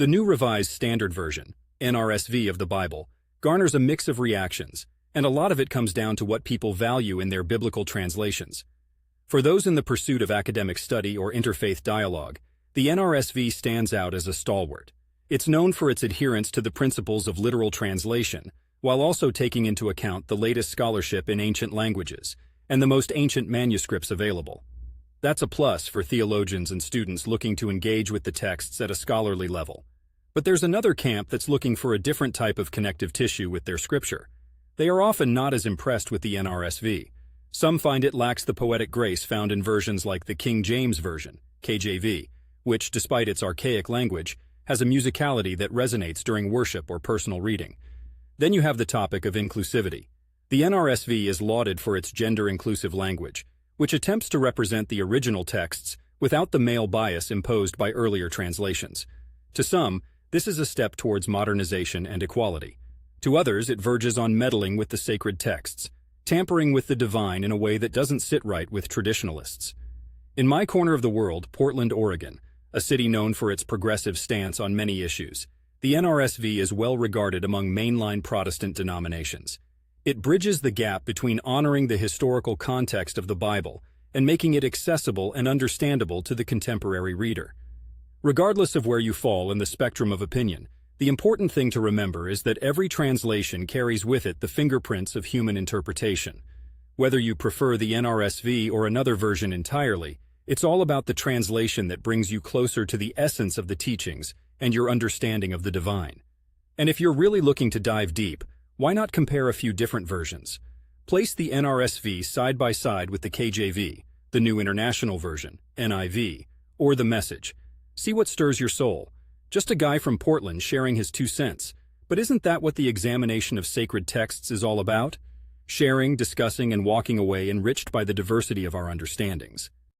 The New Revised Standard Version, NRSV of the Bible, garners a mix of reactions, and a lot of it comes down to what people value in their biblical translations. For those in the pursuit of academic study or interfaith dialogue, the NRSV stands out as a stalwart. It's known for its adherence to the principles of literal translation, while also taking into account the latest scholarship in ancient languages and the most ancient manuscripts available. That's a plus for theologians and students looking to engage with the texts at a scholarly level. But there's another camp that's looking for a different type of connective tissue with their scripture. They are often not as impressed with the NRSV. Some find it lacks the poetic grace found in versions like the King James Version, KJV, which, despite its archaic language, has a musicality that resonates during worship or personal reading. Then you have the topic of inclusivity. The NRSV is lauded for its gender-inclusive language, which attempts to represent the original texts without the male bias imposed by earlier translations. To some, this is a step towards modernization and equality. To others, it verges on meddling with the sacred texts, tampering with the divine in a way that doesn't sit right with traditionalists. In my corner of the world, Portland, Oregon, a city known for its progressive stance on many issues, the NRSV is well regarded among mainline Protestant denominations. It bridges the gap between honoring the historical context of the Bible and making it accessible and understandable to the contemporary reader. Regardless of where you fall in the spectrum of opinion, the important thing to remember is that every translation carries with it the fingerprints of human interpretation. Whether you prefer the NRSV or another version entirely, it's all about the translation that brings you closer to the essence of the teachings and your understanding of the divine. And if you're really looking to dive deep, why not compare a few different versions? Place the NRSV side by side with the KJV, the New International Version, NIV, or the Message. See what stirs your soul. Just a guy from Portland sharing his 2 cents. But isn't that what the examination of sacred texts is all about? Sharing, discussing, and walking away enriched by the diversity of our understandings.